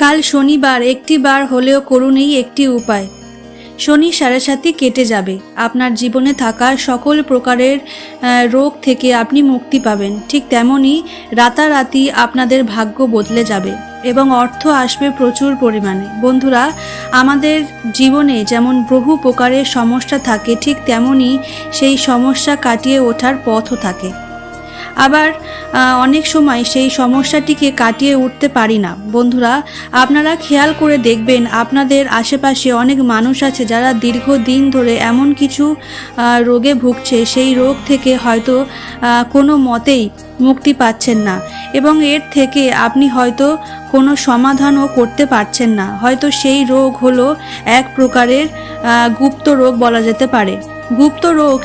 কাল শনিবার একটি বার হলেও করুন এই একটি উপায়। শনি সাড়ে কেটে যাবে, আপনার জীবনে থাকা সকল প্রকারের রোগ থেকে আপনি মুক্তি পাবেন। ঠিক তেমনই রাতারাতি আপনাদের ভাগ্য বদলে যাবে এবং অর্থ আসবে প্রচুর পরিমাণে। বন্ধুরা, আমাদের জীবনে যেমন বহু প্রকারের সমস্যা থাকে, ঠিক তেমনই সেই সমস্যা কাটিয়ে ওঠার পথও থাকে। আবার অনেক সময় সেই সমস্যাটিকে কাটিয়ে উঠতে পারি না। বন্ধুরা, আপনারা খেয়াল করে দেখবেন আপনাদের আশেপাশে অনেক মানুষ আছে যারা দীর্ঘদিন ধরে এমন কিছু রোগে ভুগছে, সেই রোগ থেকে হয়তো কোনো মতেই মুক্তি পাচ্ছেন না এবং এর থেকে আপনি হয়তো কোনো সমাধানও করতে পারছেন না। হয়তো সেই রোগ হলো এক প্রকারের গুপ্ত রোগ বলা যেতে পারে। গুপ্ত রোগ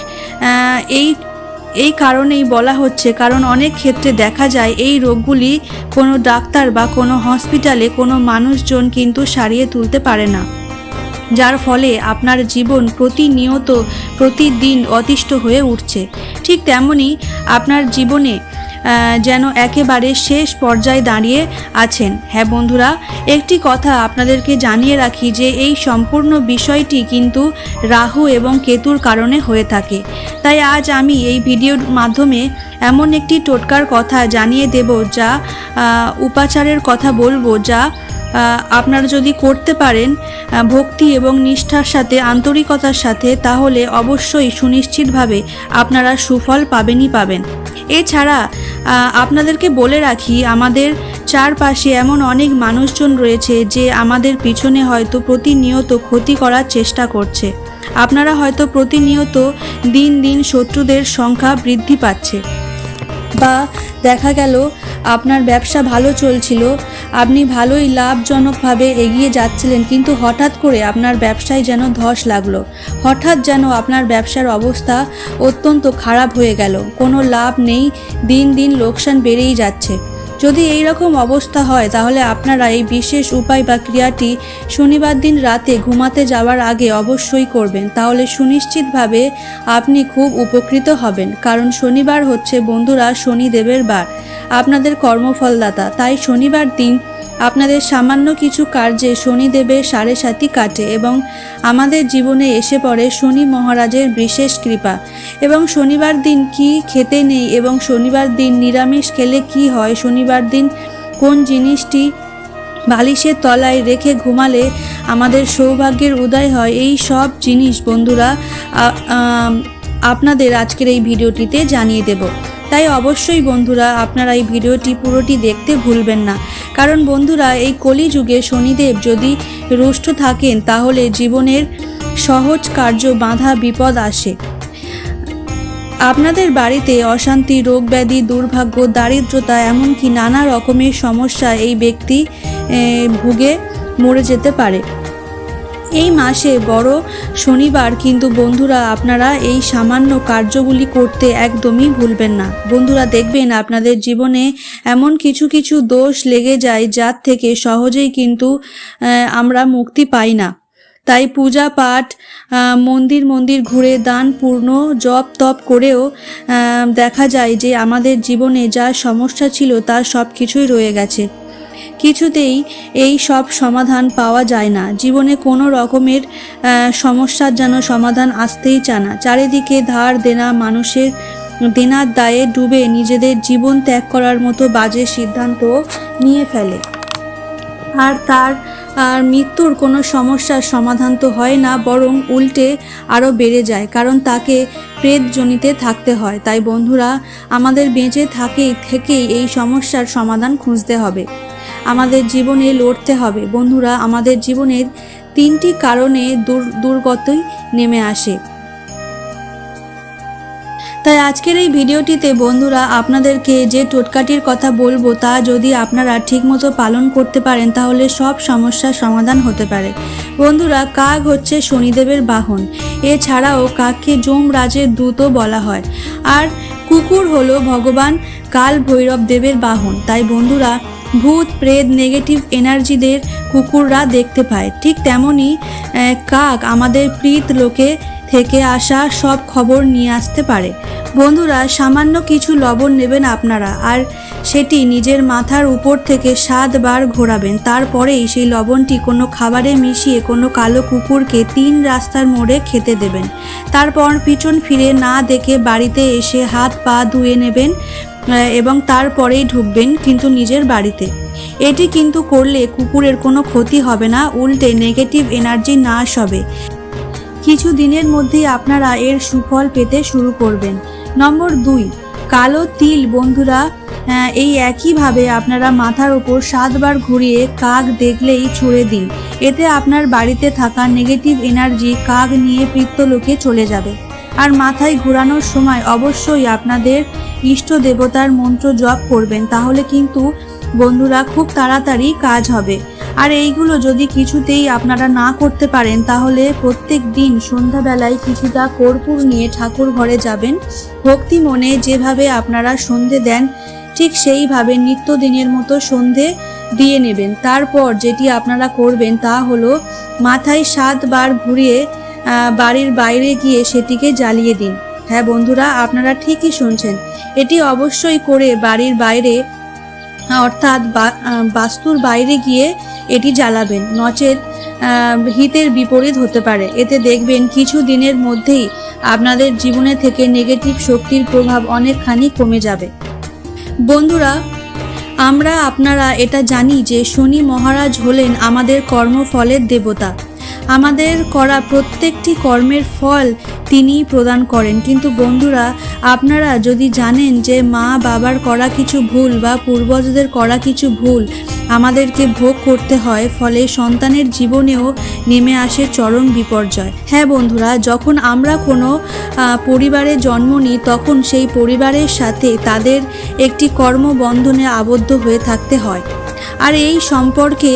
এই কারণেই বলা হচ্ছে, কারণ অনেক ক্ষেত্রে দেখা যায় এই রোগগুলি কোনো ডাক্তার বা কোনো হসপিটালে কোনো মানুষজন কিন্তু সারিয়ে তুলতে পারে না, যার ফলে আপনার জীবন প্রতিনিয়ত প্রতিদিন অতিষ্ঠ হয়ে উঠছে। ঠিক তেমনি আপনার জীবনে যেন একেবারে শেষ পর্যায়ে দাঁড়িয়ে আছেন। হ্যাঁ বন্ধুরা, একটি কথা আপনাদেরকে জানিয়ে রাখি যে এই সম্পূর্ণ বিষয়টি কিন্তু রাহু এবং কেতুর কারণে হয়ে থাকে। তাই আজ আমি এই ভিডিওর মাধ্যমে এমন একটি টোটকার কথা জানিয়ে দেব, যা উপাচারের কথা বলবো, যা আপনারা যদি করতে পারেন ভক্তি এবং নিষ্ঠার সাথে, আন্তরিকতার সাথে, তাহলে অবশ্যই সুনিশ্চিতভাবে আপনারা সুফল পাবেনই পাবেন। এছাড়া আপনাদেরকে বলে রাখি, আমাদের চারপাশে এমন অনেক মানুষজন রয়েছে যে আমাদের পিছনে হয়তো প্রতিনিয়ত ক্ষতি করার চেষ্টা করছে। আপনারা হয়তো প্রতিনিয়ত দিন দিন শত্রুদের সংখ্যা বৃদ্ধি পাচ্ছে, বা দেখা গেল আপনার ব্যবসা ভালো চলছিল, আপনি ভালোই লাভজনকভাবে এগিয়ে যাচ্ছিলেন, কিন্তু হঠাৎ করে আপনার ব্যবসায় যেন ধস লাগলো, হঠাৎ যেন আপনার ব্যবসার অবস্থা অত্যন্ত খারাপ হয়ে গেল, কোনো লাভ নেই, দিন দিন লোকসান বেড়েই যাচ্ছে। যদি এই রকম অবস্থা হয় তাহলে আপনারা এই বিশেষ উপায় বা ক্রিয়াটি শনিবার দিন রাতে ঘুমাতে যাওয়ার আগে অবশ্যই করবেন, তাহলে সুনিশ্চিতভাবে আপনি খুব উপকৃত হবেন। কারণ শনিবার হচ্ছে বন্ধুরা শনিদেবের বার, আপনাদের কর্মফলদাতা। তাই শনিবার দিন আপনাদের সামান্য কিছু কার্যে শনিদেবের সাড়ে কাটে এবং আমাদের জীবনে এসে পড়ে শনি মহারাজের বিশেষ কৃপা। এবং শনিবার দিন কি খেতে নেই এবং শনিবার দিন নিরামিষ খেলে কি হয়, শনিবার দিন কোন জিনিসটি বালিশের তলায় রেখে ঘুমালে আমাদের সৌভাগ্যের উদয় হয়, এই সব জিনিস বন্ধুরা আপনাদের আজকের এই ভিডিওটিতে জানিয়ে দেব। তাই অবশ্যই বন্ধুরা আপনারা এই ভিডিওটি পুরোটি দেখতে ভুলবেন না। কারণ বন্ধুরা, এই কলিযুগে শনিদেব যদি রুষ্ট থাকেন তাহলে জীবনের সহজ কার্য বাধা বিপদ আসে। আপনাদের বাড়িতে অশান্তি, রোগ ব্যাধি, দুর্ভাগ্য, দারিদ্রতা, এমনকি নানা রকমের সমস্যা এই ব্যক্তি ভুগে মরে যেতে পারে। এই মাসে বড় শনিবার কিন্তু বন্ধুরা আপনারা এই সামান্য কার্যগুলি করতে একদমই ভুলবেন না। বন্ধুরা দেখবেন আপনাদের জীবনে এমন কিছু কিছু দোষ লেগে যায় যার থেকে সহজেই কিন্তু আমরা মুক্তি পাই না। তাই পূজা পাঠ, মন্দির ঘুরে দান পূর্ণ জপ তপ করেও দেখা যায় যে আমাদের জীবনে যা সমস্যা ছিল তার সব কিছুই রয়ে গেছে। কিছুতেই এই সব সমাধান পাওয়া যায় না। জীবনে কোনো রকমের সমস্যার যেন সমাধান আসতেই চায় না। চারিদিকে ধার দেনা, মানুষের দেনার দায়ে ডুবে নিজেদের জীবন ত্যাগ করার মতো বাজে সিদ্ধান্ত নিয়ে ফেলে। আর মৃত্যুর কোনো সমস্যার সমাধান তো হয় না, বরং উল্টে আরও বেড়ে যায়, কারণ তাকে প্রেতজনিতে থাকতে হয়। তাই বন্ধুরা, আমাদের বেঁচে থেকেই এই সমস্যার সমাধান খুঁজতে হবে, আমাদের জীবনে লড়তে হবে। বন্ধুরা, আমাদের জীবনের 3টি কারণে দুর্গতই নেমে আসে। তাই আজকের এই ভিডিওটিতে বন্ধুরা আপনাদেরকে যে টোটকাটির কথা বলবো তা যদি আপনারা ঠিকমতো পালন করতে পারেন তাহলে সব সমস্যার সমাধান হতে পারে। বন্ধুরা, কাক হচ্ছে শনিদেবের বাহন, এছাড়াও কাককে যমরাজের দূতও বলা হয়, আর কুকুর হলো ভগবান কাল ভৈরব দেবের বাহন। তাই বন্ধুরা, ভূত প্রেত নেগেটিভ এনার্জিদের কুকুররা দেখতে পায়, ঠিক তেমনি কাক আমাদের প্রীত লোকে থেকে আসা সব খবর নিয়ে আসতে পারে। বন্ধুরা, সামান্য কিছু লবণ নেবেন আপনারা, আর সেটি নিজের মাথার উপর থেকে 7 বার ঘোরাবেন। তারপরেই সেই লবণটি কোনো খাবারে মিশিয়ে কোনো কালো কুকুরকে 3 রাস্তার মোড়ে খেতে দেবেন। তারপর পিছন ফিরে না দেখে বাড়িতে এসে হাত পা ধুয়ে নেবেন এবং তারপরেই ঢুকবেন কিন্তু নিজের বাড়িতে। এটি কিন্তু করলে কুকুরের কোনো ক্ষতি হবে না, উল্টে নেগেটিভ এনার্জি নাশ হবে। কিছু দিনের মধ্যেই আপনারা এর সুফল পেতে শুরু করবেন। নম্বর 2, কালো তিল। বন্ধুরা, এই একইভাবে আপনারা মাথার উপর 7 বার ঘুরিয়ে কাক দেখলেই ছুঁড়ে দিন। এতে আপনার বাড়িতে থাকা নেগেটিভ এনার্জি কাক নিয়ে পিতৃলোকে চলে যাবে। আর মাথায় ঘোরানোর সময় অবশ্যই আপনাদের ইষ্ট দেবতার মন্ত্র জপ করবেন, তাহলে কিন্তু বন্ধুরা খুব তাড়াতাড়ি কাজ হবে। আর এইগুলো যদি কিছুতেই আপনারা না করতে পারেন, তাহলে প্রত্যেক দিন সন্ধ্যাবেলায় কিছুটা কর্পূর নিয়ে ঠাকুর ঘরে যাবেন। ভক্তি মনে যেভাবে আপনারা সন্ধে দেন ঠিক সেইভাবে নিত্যদিনের মতো সন্ধে দিয়ে নেবেন। তারপর যেটি আপনারা করবেন তা হলো মাথায় 7 বার ঘুরিয়ে বাড়ির বাইরে গিয়ে সেটিকে জ্বালিয়ে দিন। হ্যাঁ বন্ধুরা, আপনারা ঠিকই শুনছেন। এটি অবশ্যই করে বাড়ির বাইরে অর্থাৎ বাস্তুর বাইরে গিয়ে এটি জ্বালাবেন, নচেত হিতের বিপরীত হতে পারে। এতে দেখবেন কিছু দিনের মধ্যেই আপনাদের জীবনে থেকে নেগেটিভ শক্তির প্রভাব অনেকখানি কমে যাবে। বন্ধুরা, আপনারা এটা জানি যে শনি মহারাজ হলেন আমাদের কর্মফলের দেবতা। আমাদের করা প্রত্যেকটি কর্মের ফল তিনিই প্রদান করেন। কিন্তু বন্ধুরা, আপনারা যদি জানেন যে মা বাবার করা কিছু ভুল বা পূর্বজদের করা কিছু ভুল আমাদেরকে ভোগ করতে হয়, ফলে সন্তানের জীবনেও নেমে আসে চরম বিপর্যয়। হ্যাঁ বন্ধুরা, যখন আমরা কোনো পরিবারে জন্ম নিই তখন সেই পরিবারের সাথে তাদের একটি কর্মবন্ধনে আবদ্ধ হয়ে থাকতে হয়। আর এই সম্পর্কে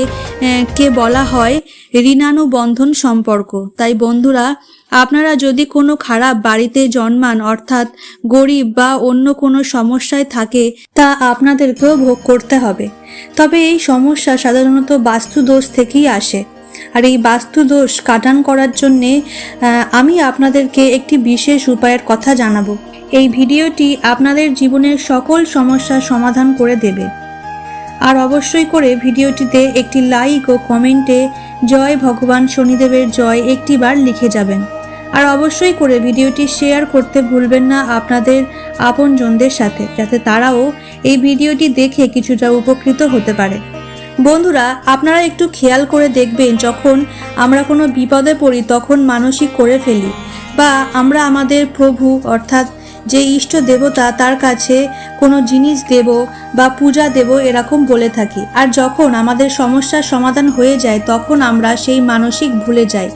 কে বলা হয় ঋণানুবন্ধন সম্পর্ক। তাই বন্ধুরা, আপনারা যদি কোনো খারাপ বাড়িতে জন্মান, অর্থাৎ গরিব বা অন্য কোনো সমস্যায় থাকে, তা আপনাদেরকেও ভোগ করতে হবে। তবে এই সমস্যা সাধারণত বাস্তুদোষ থেকেই আসে। আর এই বাস্তুদোষ কাটান করার জন্যে আমি আপনাদেরকে একটি বিশেষ উপায়ের কথা জানাবো। এই ভিডিওটি আপনাদের জীবনের সকল সমস্যার সমাধান করে দেবে। আর অবশ্যই করে ভিডিওটিতে একটি লাইক ও কমেন্টে জয় ভগবান শনিদেবের জয় একটি বার লিখে যাবেন। আর অবশ্যই করে ভিডিওটি শেয়ার করতে ভুলবেন না আপনাদের আপনজনদের সাথে, যাতে তারাও এই ভিডিওটি দেখে কিছুটা উপকৃত হতে পারে। বন্ধুরা, আপনারা একটু খেয়াল করে দেখবেন, যখন আমরা কোনো বিপদে পড়ি তখন মানসিক করে ফেলি, বা আমরা আমাদের প্রভু অর্থাৎ যে ইষ্ট দেবতা তার কাছে কোনো জিনিস দেব বা পূজা দেব এরকম বলে থাকি। আর যখন আমাদের সমস্যার সমাধান হয়ে যায় তখন আমরা সেই মানসিক ভুলে যাই,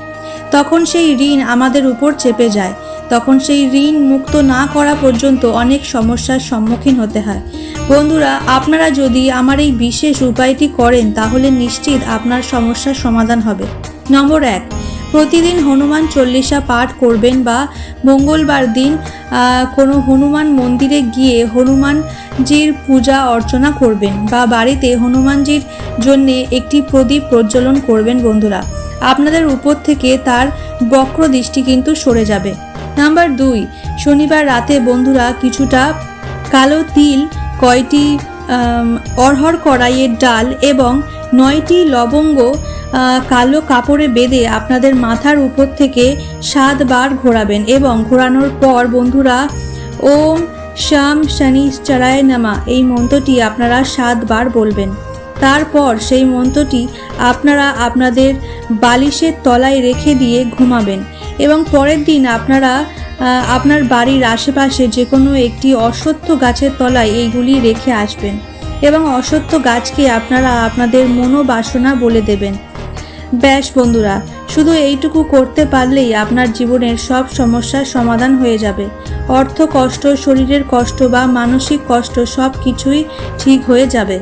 তখন সেই ঋণ আমাদের উপর চেপে যায়। তখন সেই ঋণ মুক্ত না করা পর্যন্ত অনেক সমস্যার সম্মুখীন হতে হয়। বন্ধুরা, আপনারা যদি আমার এই বিশেষ উপায়টি করেন তাহলে নিশ্চিত আপনার সমস্যার সমাধান হবে। নম্বর 1, প্রতিদিন হনুমান চল্লিশা পাঠ করবেন বা মঙ্গলবার দিন কোনো হনুমান মন্দিরে গিয়ে হনুমানজির পূজা অর্চনা করবেন বা বাড়িতে হনুমানজির জন্য একটি প্রদীপ প্রজ্বলন করবেন। বন্ধুরা, আপনাদের উপর থেকে তার বক্র দৃষ্টি কিন্তু সরে যাবে। নাম্বার 2, শনিবার রাতে বন্ধুরা কিছুটা কালো তিল, কয়টি অরহর কড়াইয়ের ডাল এবং 9টি লবঙ্গ কালো কাপড়ে বেঁধে আপনাদের মাথার উপর থেকে 7 বার ঘোরাবেন। এবং ঘোরানোর পর বন্ধুরা ওম শাম শনিশ্চরায় নমঃ এই মন্ত্রটি আপনারা 7 বার বলবেন। তারপর সেই মন্ত্রটি আপনারা আপনাদের বালিশের তলায় রেখে দিয়ে ঘুমাবেন। এবং পরের দিন আপনারা আপনার বাড়ির আশেপাশে যে কোনো একটি অশ্বত্থ গাছের তলায় এইগুলি রেখে আসবেন এবং অশ্বত্থ গাছকে আপনারা আপনাদের মনোবাসনা বলে দেবেন। ব্যাস বন্ধুরা, শুধু এইটুকু করতে পারলেই আপনার জীবনের সব সমস্যার সমাধান হয়ে যাবে। অর্থ কষ্ট, শরীরের কষ্ট বা মানসিক কষ্ট সব কিছুই ঠিক হয়ে যাবে।